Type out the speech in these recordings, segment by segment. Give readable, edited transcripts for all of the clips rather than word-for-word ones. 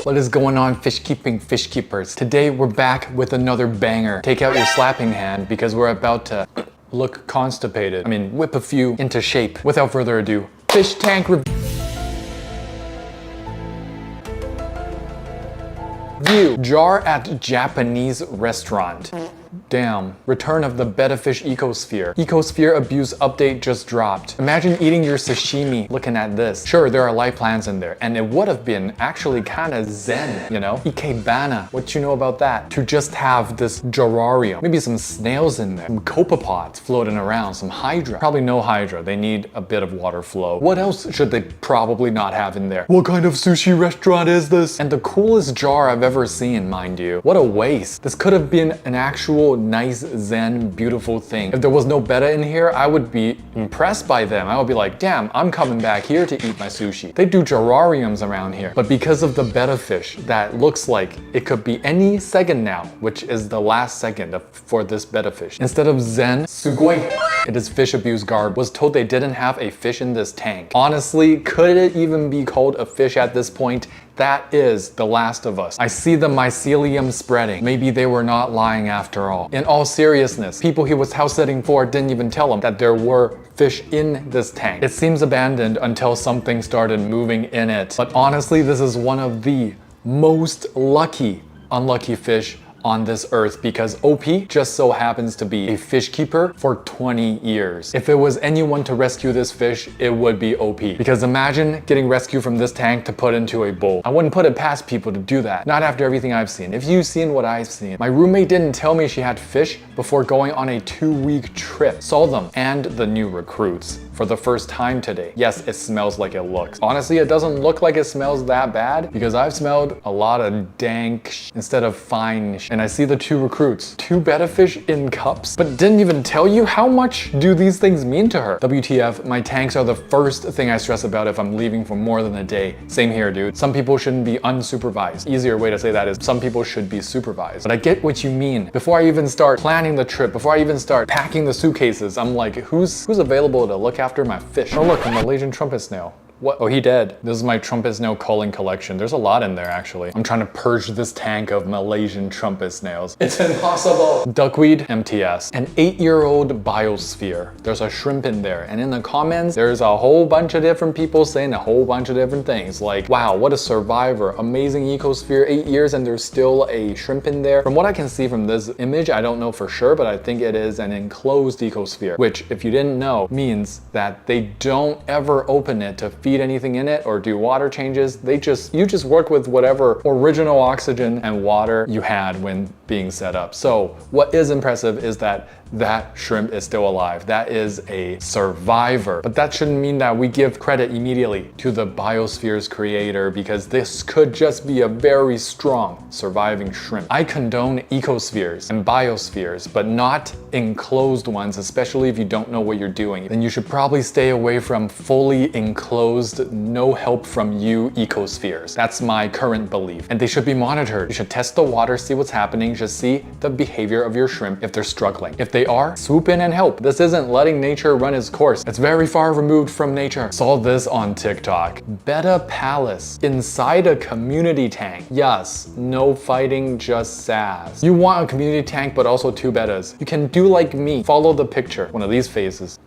What is going on, fish keeping fish keepers? Today we're back with another banger. Take out your slapping hand because we're about to look constipated. I mean, whip a few into shape. Without further ado, fish tank review. Jar at Japanese restaurant. Damn. Return of the Betta Ecosphere. Ecosphere abuse update just dropped. Imagine eating your sashimi looking at this. Sure, there are life plants in there, and it would have been actually kind of zen, you know? Ikebana. What you know about that? To just have this gerarium. Maybe some snails in there. Some copepods floating around. Some hydra. Probably no hydra. They need a bit of water flow. What else should they probably not have in there? What kind of sushi restaurant is this? And the coolest jar I've ever seen, mind you. What a waste. This could have been an actual nice, zen, beautiful thing. If there was no Betta in here, I would be impressed by them. I would be like, damn, I'm coming back here to eat my sushi. They do gerariums around here. But because of the Betta fish, that looks like it could be any second now, which is the last second for this Betta fish. Instead of zen, sugoi, it is fish abuse garb. Was told they didn't have a fish in this tank. Honestly, could it even be called a fish at this point? That is The Last of Us. I see the mycelium spreading. Maybe they were not lying after all. In all seriousness, people he was house sitting for didn't even tell him that there were fish in this tank. It seems abandoned until something started moving in it. But honestly, this is one of the most unlucky fish on this earth because OP just so happens to be a fish keeper for 20 years. If it was anyone to rescue this fish, it would be OP. Because imagine getting rescued from this tank to put into a bowl. I wouldn't put it past people to do that. Not after everything I've seen. If you've seen what I've seen. My roommate didn't tell me she had fish before going on a 2-week trip. Saw them and the new recruits for the first time today. Yes, it smells like it looks. Honestly, it doesn't look like it smells that bad because I've smelled a lot of dank instead of fine. And I see the 2 recruits, 2 Betta fish in cups, but didn't even tell you how much do these things mean to her. WTF, my tanks are the first thing I stress about if I'm leaving for more than a day. Same here, dude. Some people shouldn't be unsupervised. Easier way to say that is some people should be supervised. But I get what you mean. Before I even start planning the trip, before I even start packing the suitcases, I'm like, who's available to look after my fish? Oh look, a Malaysian trumpet snail. What? Oh, he dead. This is my trumpet snail culling collection. There's a lot in there, actually. I'm trying to purge this tank of Malaysian trumpet snails. It's impossible. Duckweed, MTS. An 8-year-old biosphere. There's a shrimp in there. And in the comments, there's a whole bunch of different people saying a whole bunch of different things. Like, wow, what a survivor. Amazing ecosphere, 8 years, and there's still a shrimp in there. From what I can see from this image, I don't know for sure, but I think it is an enclosed ecosphere, which, if you didn't know, means that they don't ever open it to feed anything in it or do water changes. You just work with whatever original oxygen and water you had when being set up. So what is impressive is that shrimp is still alive. That is a survivor. But that shouldn't mean that we give credit immediately to the biosphere's creator because this could just be a very strong surviving shrimp. I condone ecospheres and biospheres, but not enclosed ones, especially if you don't know what you're doing. Then you should probably stay away from fully enclosed, no help from you ecospheres. That's my current belief. And they should be monitored. You should test the water, see what's happening, just see the behavior of your shrimp if they're struggling. If they are, swoop in and help. This isn't letting nature run its course. It's very far removed from nature. Saw this on TikTok. Betta Palace inside a community tank. Yes, no fighting, just sass. You want a community tank, but also 2 Bettas. You can do like me. Follow the picture. One of these faces.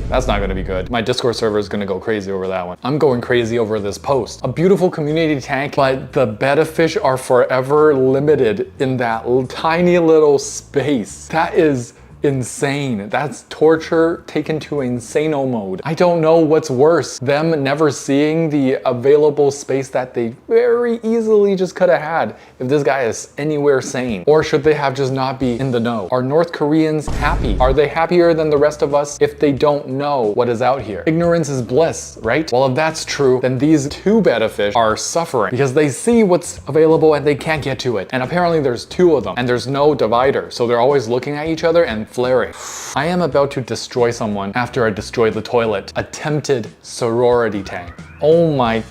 That's not gonna be good. My Discord server is gonna go crazy over that one. I'm going crazy over this post. A beautiful community tank, but the Betta fish are forever limited in that tiny little space. That is insane. That's torture taken to insano mode. I don't know what's worse. Them never seeing the available space that they very easily just could have had if this guy is anywhere sane. Or should they have just not be in the know? Are North Koreans happy? Are they happier than the rest of us if they don't know what is out here? Ignorance is bliss, right? Well, if that's true, then these 2 Betta fish are suffering because they see what's available and they can't get to it. And apparently there's 2 of them and there's no divider. So they're always looking at each other and flaring. I am about to destroy someone after I destroy the toilet. Attempted sorority tank. Oh my...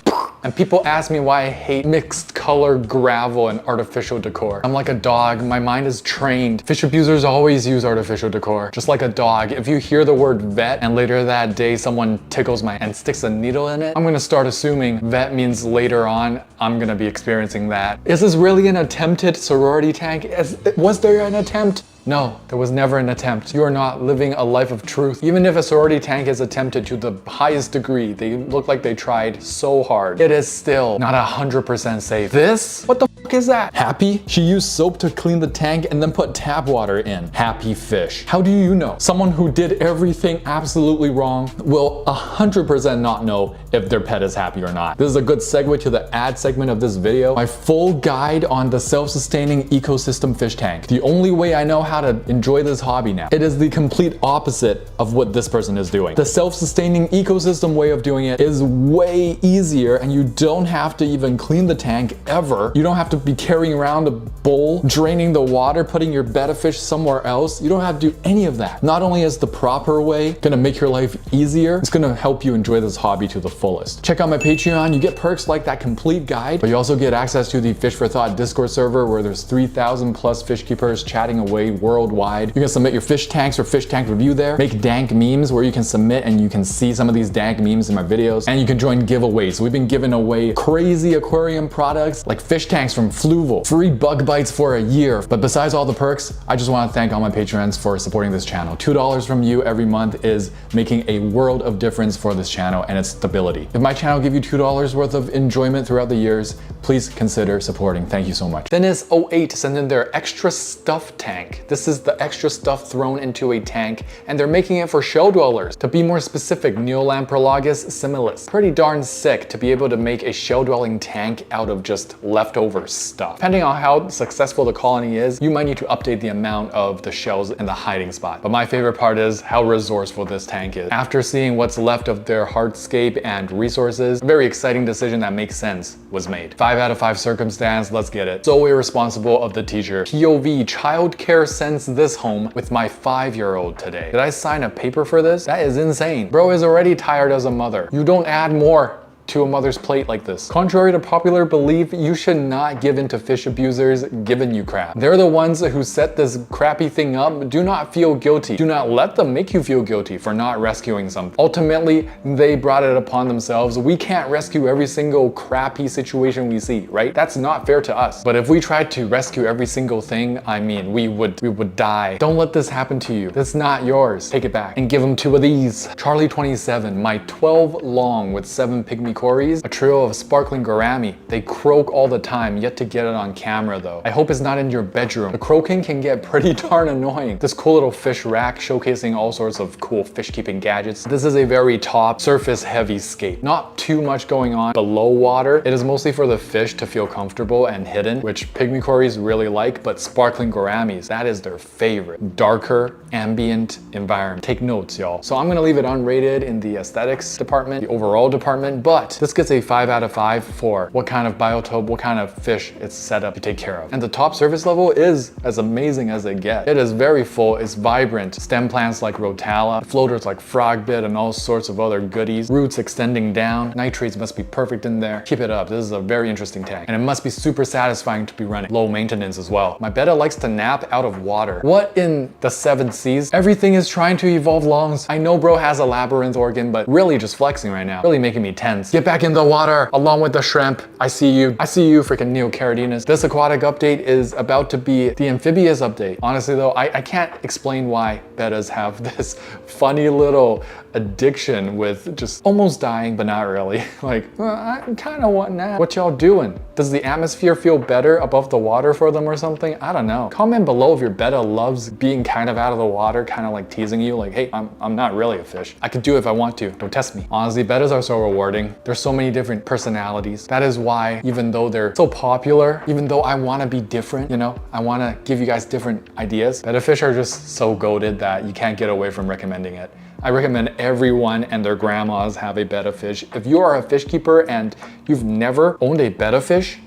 And people ask me why I hate mixed color gravel and artificial decor. I'm like a dog, my mind is trained. Fish abusers always use artificial decor. Just like a dog, if you hear the word vet and later that day someone tickles my and sticks a needle in it, I'm gonna start assuming vet means later on I'm gonna be experiencing that. Is this really an attempted sorority tank? Was there an attempt? No, there was never an attempt. You are not living a life of truth. Even if a sorority tank is attempted to the highest degree, they look like they tried so hard, it is still not 100% safe. This? What the fuck is that? Happy? She used soap to clean the tank and then put tap water in. Happy fish. How do you know? Someone who did everything absolutely wrong will 100% not know if their pet is happy or not. This is a good segue to the ad segment of this video. My full guide on the self-sustaining ecosystem fish tank. The only way I know how to enjoy this hobby now. It is the complete opposite of what this person is doing. The self-sustaining ecosystem way of doing it is way easier and you don't have to even clean the tank ever. You don't have to be carrying around a bowl, draining the water, putting your betta fish somewhere else. You don't have to do any of that. Not only is the proper way gonna make your life easier, it's gonna help you enjoy this hobby to the fullest. Check out my Patreon. You get perks like that complete guide, but you also get access to the Fish for Thought Discord server where there's 3,000 plus fish keepers chatting away worldwide. You can submit your fish tanks or fish tank review there. Make dank memes where you can submit and you can see some of these dank memes in my videos. And you can join giveaways. We've been giving away crazy aquarium products like fish tanks from Fluval, free bug bites for a year. But besides all the perks, I just want to thank all my patrons for supporting this channel. $2 from you every month is making a world of difference for this channel and its stability. If my channel give you $2 worth of enjoyment throughout the years, please consider supporting. Thank you so much. Dennis08 sent in their extra stuff tank. This is the extra stuff thrown into a tank, and they're making it for shell dwellers. To be more specific, Neolamprologus similis. Pretty darn sick to be able to make a shell dwelling tank out of just leftover stuff. Depending on how successful the colony is, you might need to update the amount of the shells in the hiding spot. But my favorite part is how resourceful this tank is. After seeing what's left of their hardscape and resources, a very exciting decision that makes sense was made. 5 out of 5 circumstance, let's get it. So irresponsible of the teacher. POV, childcare sends this home with my 5-year-old today. Did I sign a paper for this? That is insane. Bro is already tired as a mother. You don't add more to a mother's plate like this. Contrary to popular belief, you should not give in to fish abusers giving you crap. They're the ones who set this crappy thing up. Do not feel guilty. Do not let them make you feel guilty for not rescuing something. Ultimately, they brought it upon themselves. We can't rescue every single crappy situation we see, right? That's not fair to us. But if we tried to rescue every single thing, I mean, we would die. Don't let this happen to you. That's not yours. Take it back and give them 2 of these. Charlie 27, my 12 long with 7 pygmy cories, a trio of sparkling gourami. They croak all the time, yet to get it on camera though. I hope it's not in your bedroom. The croaking can get pretty darn annoying. This cool little fish rack showcasing all sorts of cool fish keeping gadgets. This is a very top surface heavy scape. Not too much going on below water. It is mostly for the fish to feel comfortable and hidden, which pygmy cories really like, but sparkling gouramis, that is their favorite. Darker, ambient environment. Take notes, y'all. So I'm gonna leave it unrated in the aesthetics department, the overall department, but this gets a 5 out of 5 for what kind of biotope, what kind of fish it's set up to take care of. And the top surface level is as amazing as they get. It is very full, it's vibrant. Stem plants like rotala, floaters like frogbit and all sorts of other goodies. Roots extending down. Nitrates must be perfect in there. Keep it up, this is a very interesting tank. And it must be super satisfying to be running. Low maintenance as well. My betta likes to nap out of water. What in the 7 seas? Everything is trying to evolve lungs. I know bro has a labyrinth organ, but really just flexing right now. Really making me tense. Get back in the water along with the shrimp. I see you, freaking Neocaridinus. This aquatic update is about to be the amphibious update. Honestly though, I can't explain why bettas have this funny little addiction with just almost dying, but not really. Like, I kind of want that. What y'all doing? Does the atmosphere feel better above the water for them or something? I don't know. Comment below if your betta loves being kind of out of the water, kind of like teasing you, like, hey, I'm not really a fish. I could do it if I want to. Don't test me. Honestly, bettas are so rewarding. There's so many different personalities. That is why, even though they're so popular, even though I want to be different, you know, I want to give you guys different ideas, betta fish are just so goated that you can't get away from recommending it. I recommend everyone and their grandmas have a betta fish. If you are a fish keeper and you've never owned a betta fish,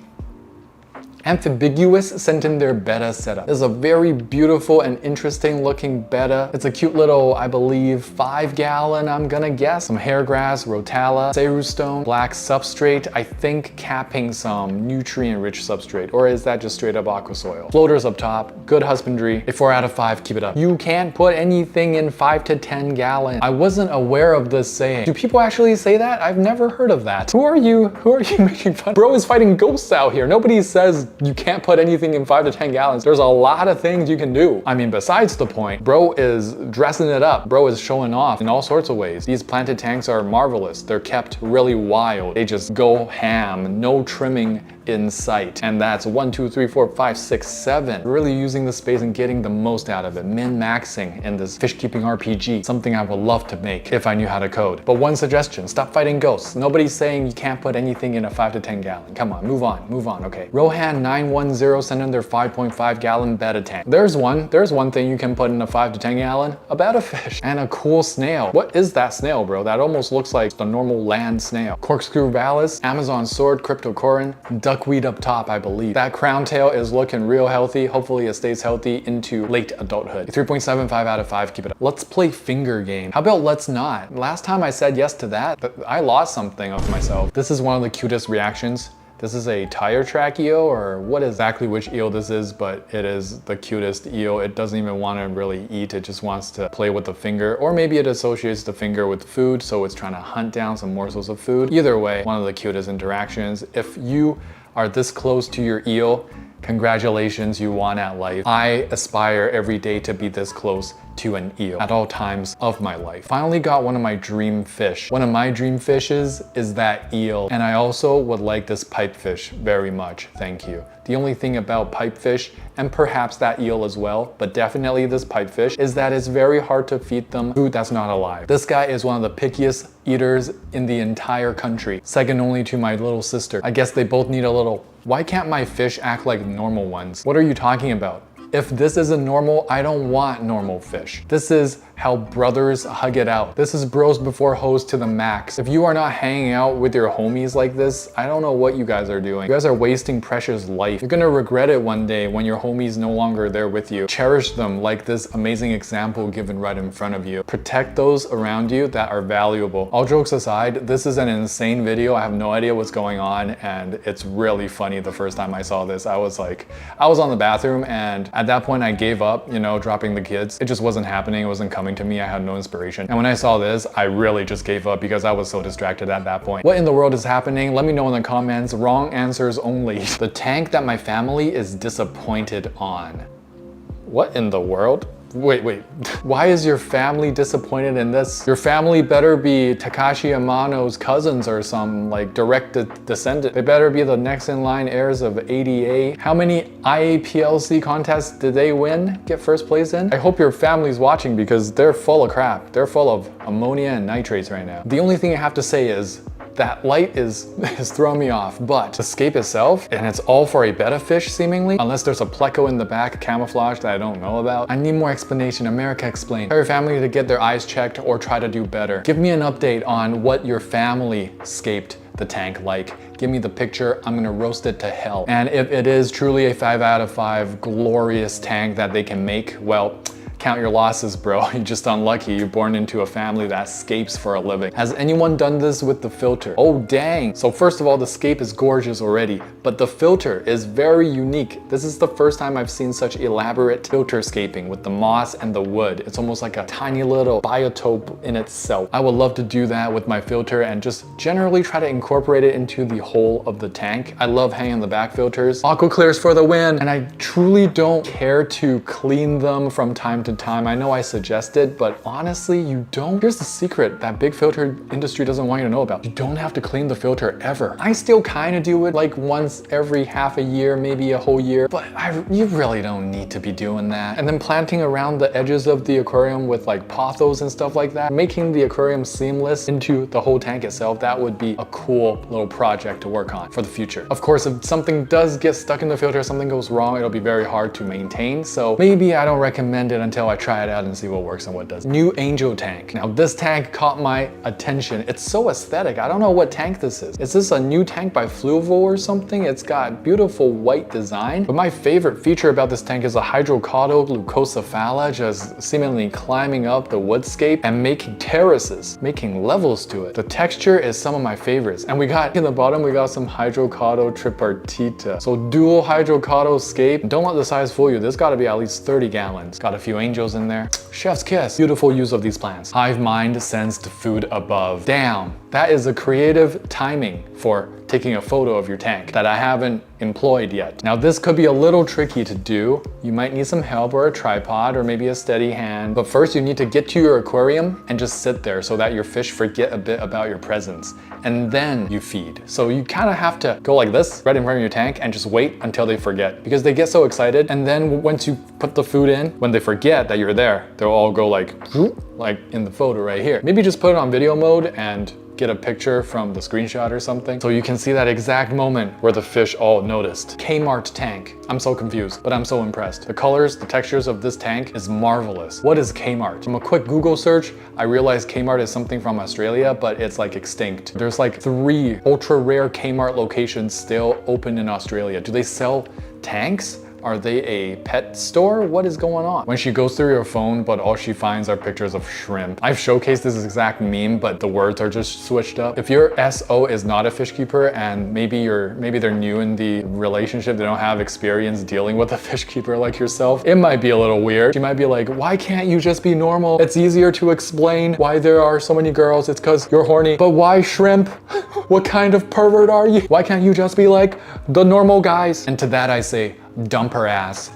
Amphibiguous sent in their Betta setup. This is a very beautiful and interesting looking Betta. It's a cute little, I believe, 5-gallon, I'm gonna guess. Some hair grass, rotala, ceru stone, black substrate, I think capping some nutrient-rich substrate, or is that just straight up aqua soil? Floaters up top, good husbandry, a 4 out of 5, keep it up. You can't put anything in 5 to 10 gallon. I wasn't aware of this saying. Do people actually say that? I've never heard of that. Who are you making fun? Bro is fighting ghosts out here. Nobody says you can't put anything in 5 to 10 gallons. There's a lot of things you can do. I mean, besides the point, bro is dressing it up. Bro is showing off in all sorts of ways. These planted tanks are marvelous. They're kept really wild. They just go ham, no trimming in sight. And that's 1, 2, 3, 4, 5, 6, 7. Really using the space and getting the most out of it. Min-maxing in this fish keeping RPG. Something I would love to make if I knew how to code. But one suggestion, stop fighting ghosts. Nobody's saying you can't put anything in a 5 to 10 gallon. Come on, move on, okay. Rohan 910 sent in their 5.5 gallon Betta tank. There's one thing you can put in a 5 to 10 gallon, a Betta fish. And a cool snail. What is that snail, bro? That almost looks like the normal land snail. Corkscrew Valis, Amazon sword, Cryptocorin, duckweed up top, I believe. That crown tail is looking real healthy. Hopefully it stays healthy into late adulthood. 3.75 out of 5, keep it up. Let's play finger game. How about let's not? Last time I said yes to that, but I lost something of myself. This is one of the cutest reactions. This is a tire track eel, or what exactly which eel this is, but it is the cutest eel. It doesn't even want to really eat, it just wants to play with the finger, or maybe it associates the finger with food, so it's trying to hunt down some morsels of food. Either way, one of the cutest interactions. If you are this close to your eel, congratulations, you won at life. I aspire every day to be this close to an eel at all times of my life. Finally got one of my dream fish. One of my dream fishes is that eel, and I also would like this pipefish very much, thank you. The only thing about pipefish, and perhaps that eel as well, but definitely this pipefish, is that it's very hard to feed them food that's not alive. This guy is one of the pickiest eaters in the entire country, second only to my little sister. I guess they both need a little. Why can't my fish act like normal ones? What are you talking about? If this isn't normal, I don't want normal fish. This is how brothers hug it out. This is bros before hoes to the max. If you are not hanging out with your homies like this, I don't know what you guys are doing. You guys are wasting precious life. You're gonna regret it one day when your homies no longer there with you. Cherish them like this amazing example given right in front of you. Protect those around you that are valuable. All jokes aside, this is an insane video. I have no idea what's going on, and it's really funny. The first time I saw this, I was on the bathroom, and at that point I gave up, you know, dropping the kids. It just wasn't happening. It wasn't coming to me. I had no inspiration. And when I saw this, I really just gave up because I was so distracted at that point. What in the world is happening? Let me know in the comments. Wrong answers only. The tank that my family is disappointed on. What in the world? Wait. Why is your family disappointed in this? Your family better be Takashi Amano's cousins or some like direct descendant. They better be the next in line heirs of ADA. How many IAPLC contests did they win? Get first place in? I hope your family's watching because they're full of crap. They're full of ammonia and nitrates right now. The only thing I have to say is that light is throwing me off, but the scape itself, and it's all for a Betta fish seemingly, unless there's a pleco in the back, camouflage that I don't know about. I need more explanation. America, explain. Tell your family to get their eyes checked or try to do better. Give me an update on what your family scaped the tank like. Give me the picture, I'm gonna roast it to hell. And if it is truly a 5 out of 5 glorious tank that they can make, well, count your losses, bro. You're just unlucky. You're born into a family that scapes for a living. Has anyone done this with the filter? Oh, dang. So first of all, the scape is gorgeous already, but the filter is very unique. This is the first time I've seen such elaborate filter scaping with the moss and the wood. It's almost like a tiny little biotope in itself. I would love to do that with my filter and just generally try to incorporate it into the whole of the tank. I love hanging the back filters. Aqua clears for the win. And I truly don't care to clean them from time to time. I know I suggested, but honestly, you don't. Here's the secret that big filter industry doesn't want you to know about. You don't have to clean the filter ever. I still kind of do it like once every half a year, maybe a whole year, but you really don't need to be doing that. And then planting around the edges of the aquarium with like pothos and stuff like that, making the aquarium seamless into the whole tank itself, that would be a cool little project to work on for the future. Of course, if something does get stuck in the filter, something goes wrong, it'll be very hard to maintain. So maybe I don't recommend it until until I try it out and see what works and what doesn't. New Angel tank. Now this tank caught my attention. It's so aesthetic. I don't know what tank this is. Is this a new tank by Fluvo or something? It's got beautiful white design. But my favorite feature about this tank is a hydrocauda leucocephala just seemingly climbing up the woodscape and making terraces, making levels to it. The texture is some of my favorites. And we got in the bottom, we got some hydrocauda tripartita. So dual hydrocauda scape. Don't let the size fool you. This got to be at least 30 gallons. Got a few angels in there. Chef's kiss. Beautiful use of these plants. Hive mind sensed food above. Damn, that is a creative timing for taking a photo of your tank that I haven't employed yet. Now this could be a little tricky to do. You might need some help or a tripod or maybe a steady hand. But first you need to get to your aquarium and just sit there so that your fish forget a bit about your presence. And then you feed. So you kind of have to go like this, right in front of your tank, and just wait until they forget. Because they get so excited, and then once you put the food in, when they forget that you're there, they'll all go like in the photo right here. Maybe just put it on video mode and get a picture from the screenshot or something so you can see that exact moment where the fish all noticed. Kmart tank. I'm so confused, but I'm so impressed. The colors, the textures of this tank is marvelous. What is Kmart? From a quick Google search, I realized Kmart is something from Australia, but it's like extinct. There's like 3 ultra rare Kmart locations still open in Australia. Do they sell tanks? Are they a pet store? What is going on? When she goes through your phone, but all she finds are pictures of shrimp. I've showcased this exact meme, but the words are just switched up. If your SO is not a fish keeper and maybe they're new in the relationship, they don't have experience dealing with a fish keeper like yourself, it might be a little weird. You might be like, why can't you just be normal? It's easier to explain why there are so many girls. It's because you're horny. But why shrimp? What kind of pervert are you? Why can't you just be like the normal guys? And to that I say, dump her ass.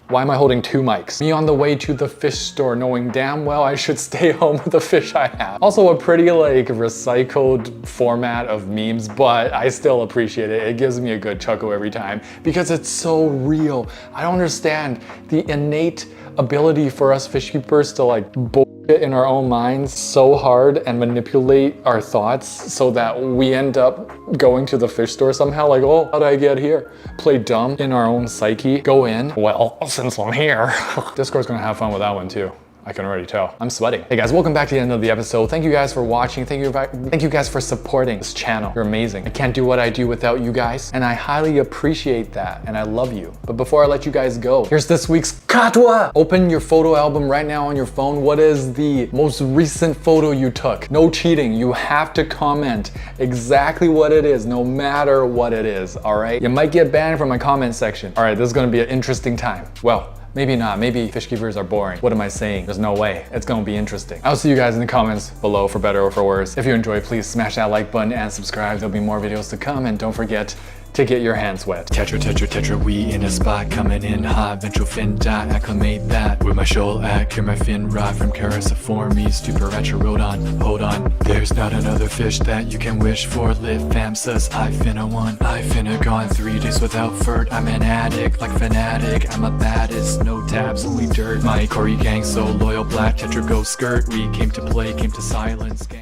Why am I holding 2 mics? Me on the way to the fish store knowing damn well I should stay home with the fish I have. Also a pretty like recycled format of memes, but I still appreciate it. It gives me a good chuckle every time because it's so real. I don't understand the innate ability for us fish keepers to like bullshit in our own minds so hard and manipulate our thoughts so that we end up going to the fish store somehow like, oh, how did I get here? Play dumb in our own psyche. Go in, well, since I'm here. Discord's gonna have fun with that one too. I can already tell. I'm sweating. Hey guys, welcome back to the end of the episode. Thank you guys for watching. Thank you guys for supporting this channel. You're amazing. I can't do what I do without you guys, and I highly appreciate that, and I love you. But before I let you guys go, here's this week's katwa. Open your photo album right now on your phone. What is the most recent photo you took? No cheating. You have to comment exactly what it is, no matter what it is, all right? You might get banned from my comment section. All right, this is gonna be an interesting time. Well, maybe not. Maybe fish keepers are boring. What am I saying? There's no way. It's gonna be interesting. I'll see you guys in the comments below for better or for worse. If you enjoy, please smash that like button and subscribe. There'll be more videos to come, and don't forget to get your hands wet. Tetra, we in a spot, coming in hot. Ventral fin dot, acclimate that. With my shoal at, cure my fin rot from Cariciformes, Stupiracherodon. Hold on, there's not another fish that you can wish for. Live fam sus, I finna one, I finna gone. 3 days without furt, I'm an addict, like fanatic. I'm a baddest, no tabs, only dirt. My Cory gang so loyal, black Tetra go skirt. We came to play, came to silence, gang.